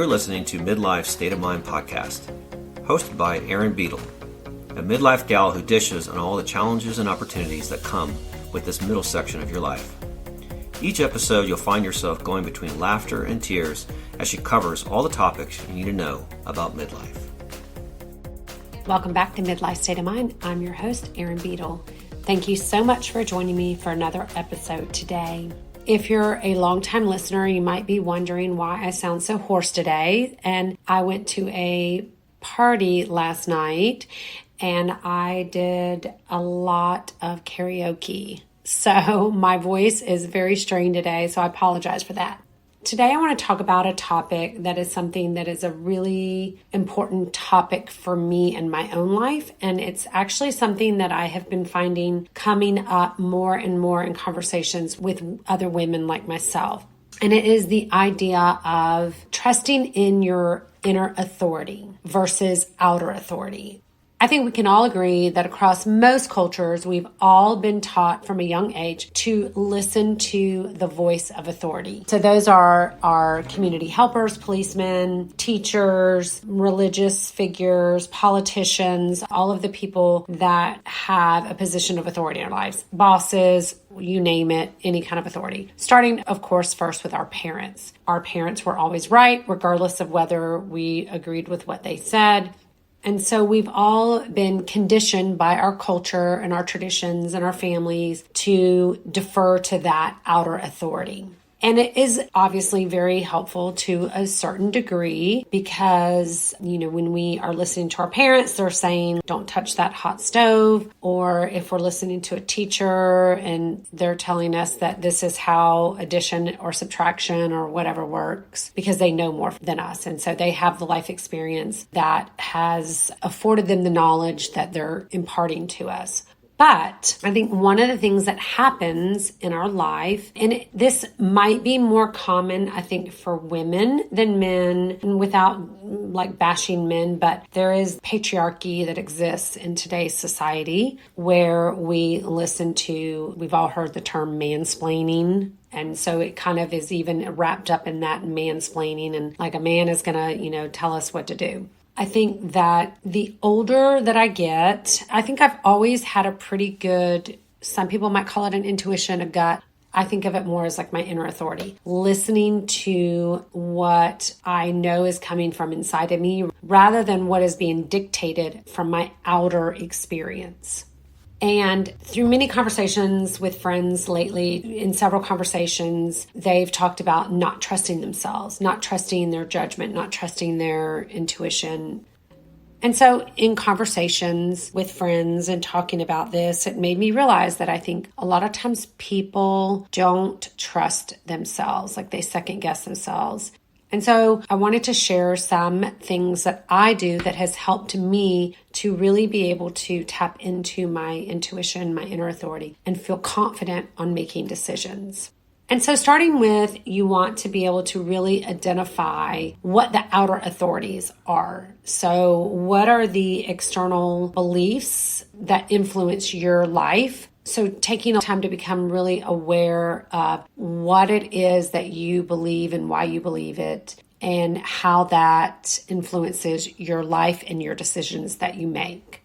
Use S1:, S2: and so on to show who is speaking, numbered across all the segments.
S1: You're listening to Midlife State of Mind podcast, hosted by Erin Beadle, a midlife gal who dishes on all the challenges and opportunities that come with this middle section of your life. Each episode, you'll find yourself going between laughter and tears as she covers all the topics you need to know about midlife.
S2: Welcome back to Midlife State of Mind. I'm your host, Erin Beadle. Thank you so much for joining me for another episode today. If you're a longtime listener, you might be wondering why I sound so hoarse today. And I went to a party last night and I did a lot of karaoke. So my voice is very strained today, so I apologize for that. Today I want to talk about a topic that is something that is a really important topic for me in my own life. And it's actually something that I have been finding coming up more and more in conversations with other women like myself. And it is the idea of trusting in your inner authority versus outer authority. I think we can all agree that across most cultures, we've all been taught from a young age to listen to the voice of authority. So those are our community helpers, policemen, teachers, religious figures, politicians, all of the people that have a position of authority in our lives, bosses, you name it, any kind of authority. Starting, of course, first with our parents. Our parents were always right, regardless of whether we agreed with what they said. And so we've all been conditioned by our culture and our traditions and our families to defer to that outer authority. And it is obviously very helpful to a certain degree because, when we are listening to our parents, they're saying, don't touch that hot stove. Or if we're listening to a teacher and they're telling us that this is how addition or subtraction or whatever works because they know more than us. And so they have the life experience that has afforded them the knowledge that they're imparting to us. But I think one of the things that happens in our life, and this might be more common, I think, for women than men, and without bashing men, but there is patriarchy that exists in today's society where we listen to, we've all heard the term mansplaining. And so it kind of is even wrapped up in that mansplaining and like a man is going to, tell us what to do. I think that the older that I get, I think I've always had a pretty good, some people might call it an intuition, a gut. I think of it more as like my inner authority, listening to what I know is coming from inside of me rather than what is being dictated from my outer experience. And through many conversations with friends lately, in several conversations, they've talked about not trusting themselves, not trusting their judgment, not trusting their intuition. And so in conversations with friends and talking about this, it made me realize that I think a lot of times people don't trust themselves, like they second guess themselves. And so I wanted to share some things that I do that has helped me to really be able to tap into my intuition, my inner authority, and feel confident on making decisions. And so starting with, you want to be able to really identify what the outer authorities are. So what are the external beliefs that influence your life? So taking time to become really aware of what it is that you believe and why you believe it and how that influences your life and your decisions that you make.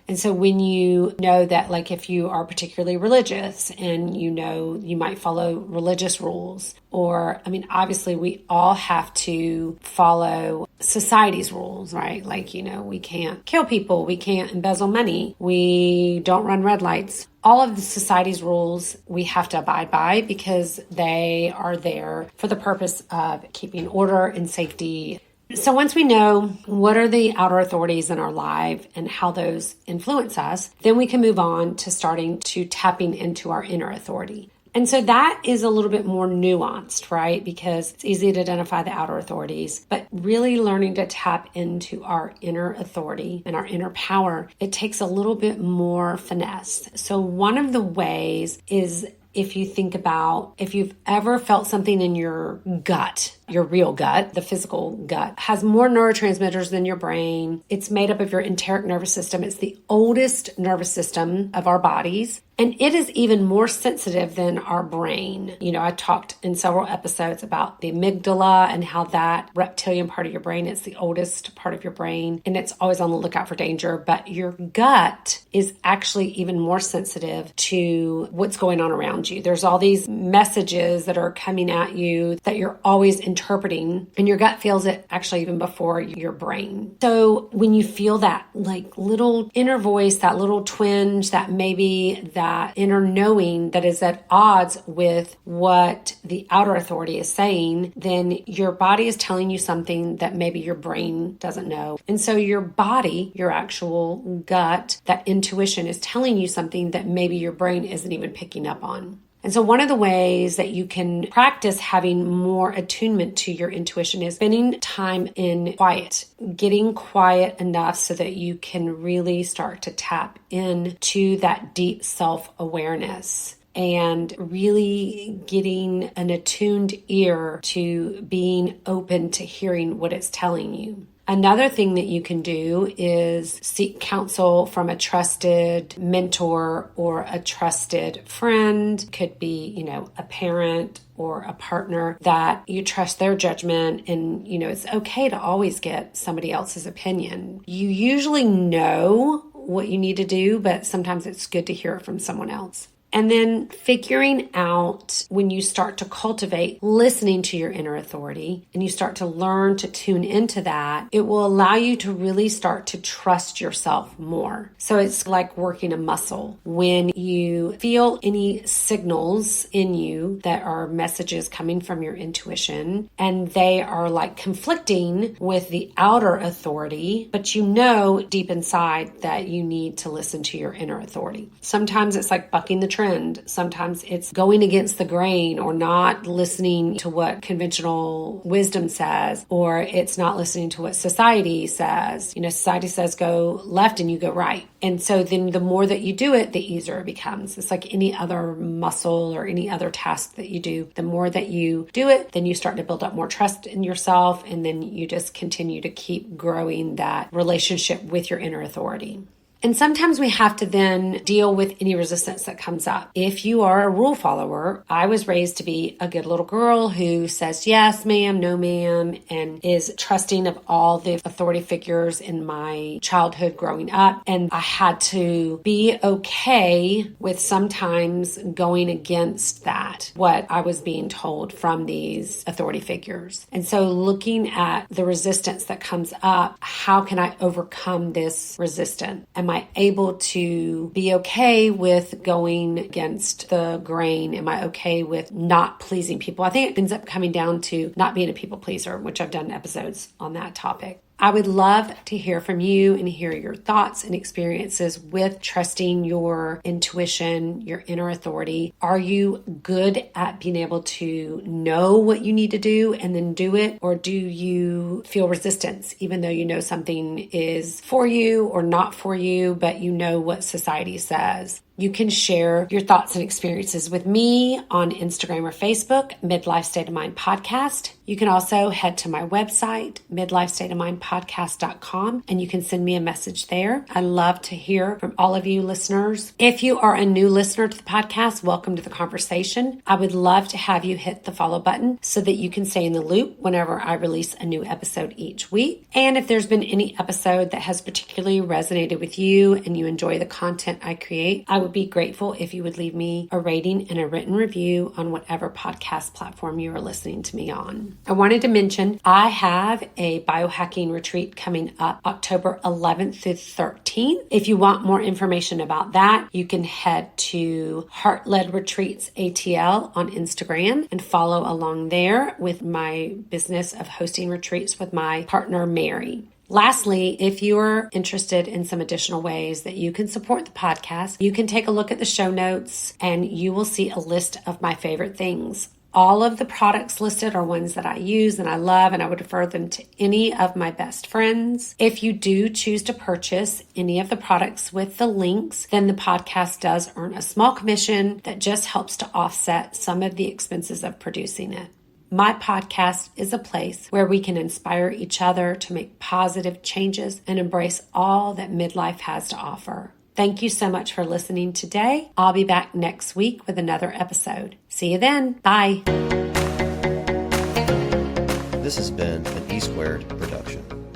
S2: And so when you know that, like if you are particularly religious and you might follow religious rules, or, obviously we all have to follow society's rules, right? Like, we can't kill people, we can't embezzle money, we don't run red lights. All of the society's rules we have to abide by because they are there for the purpose of keeping order and safety. So once we know what are the outer authorities in our life and how those influence us, then we can move on to starting to tapping into our inner authority. And so that is a little bit more nuanced, right? Because it's easy to identify the outer authorities, but really learning to tap into our inner authority and our inner power, it takes a little bit more finesse. So one of the ways is if you think about if you've ever felt something in your gut, your real gut, the physical gut, has more neurotransmitters than your brain. It's made up of your enteric nervous system. It's the oldest nervous system of our bodies. And it is even more sensitive than our brain. I talked in several episodes about the amygdala and how that reptilian part of your brain is the oldest part of your brain. And it's always on the lookout for danger. But your gut is actually even more sensitive to what's going on around you. There's all these messages that are coming at you that you're always interpreting. And your gut feels it actually even before your brain. So when you feel that little inner voice, that little twinge, that maybe that inner knowing that is at odds with what the outer authority is saying, then your body is telling you something that maybe your brain doesn't know. And so your body, your actual gut, that intuition is telling you something that maybe your brain isn't even picking up on. And so one of the ways that you can practice having more attunement to your intuition is spending time in quiet, getting quiet enough so that you can really start to tap into that deep self-awareness and really getting an attuned ear to being open to hearing what it's telling you. Another thing that you can do is seek counsel from a trusted mentor or a trusted friend. Could be, a parent or a partner that you trust their judgment. And, it's okay to always get somebody else's opinion. You usually know what you need to do, but sometimes it's good to hear it from someone else. And then figuring out when you start to cultivate listening to your inner authority and you start to learn to tune into that, it will allow you to really start to trust yourself more. So it's like working a muscle. When you feel any signals in you that are messages coming from your intuition and they are like conflicting with the outer authority, but deep inside that you need to listen to your inner authority. Sometimes it's like bucking the trend. Sometimes it's going against the grain or not listening to what conventional wisdom says, or it's not listening to what society says. Society says go left and you go right. And so then the more that you do it, the easier it becomes. It's like any other muscle or any other task that you do. The more that you do it, then you start to build up more trust in yourself. And then you just continue to keep growing that relationship with your inner authority. And sometimes we have to then deal with any resistance that comes up. If you are a rule follower, I was raised to be a good little girl who says yes, ma'am, no, ma'am, and is trusting of all the authority figures in my childhood growing up. And I had to be okay with sometimes going against that, what I was being told from these authority figures. And so looking at the resistance that comes up, how can I overcome this resistance? Am I able to be okay with going against the grain? Am I okay with not pleasing people? I think it ends up coming down to not being a people pleaser, which I've done episodes on that topic. I would love to hear from you and hear your thoughts and experiences with trusting your intuition, your inner authority. Are you good at being able to know what you need to do and then do it? Or do you feel resistance, even though you know something is for you or not for you, but you know what society says? You can share your thoughts and experiences with me on Instagram or Facebook, Midlife State of Mind Podcast. You can also head to my website, midlifestateofmindpodcast.com, and you can send me a message there. I love to hear from all of you listeners. If you are a new listener to the podcast, welcome to the conversation. I would love to have you hit the follow button so that you can stay in the loop whenever I release a new episode each week. And if there's been any episode that has particularly resonated with you and you enjoy the content I create, I would be grateful if you would leave me a rating and a written review on whatever podcast platform you are listening to me on. I wanted to mention I have a biohacking retreat coming up October 11th through 13th. If you want more information about that, you can head to Heart-Led Retreats ATL on Instagram and follow along there with my business of hosting retreats with my partner, Mary. Lastly, if you're interested in some additional ways that you can support the podcast, you can take a look at the show notes and you will see a list of my favorite things. All of the products listed are ones that I use and I love, and I would refer them to any of my best friends. If you do choose to purchase any of the products with the links, then the podcast does earn a small commission that just helps to offset some of the expenses of producing it. My podcast is a place where we can inspire each other to make positive changes and embrace all that midlife has to offer. Thank you so much for listening today. I'll be back next week with another episode. See you then. Bye.
S1: This has been an E Squared production.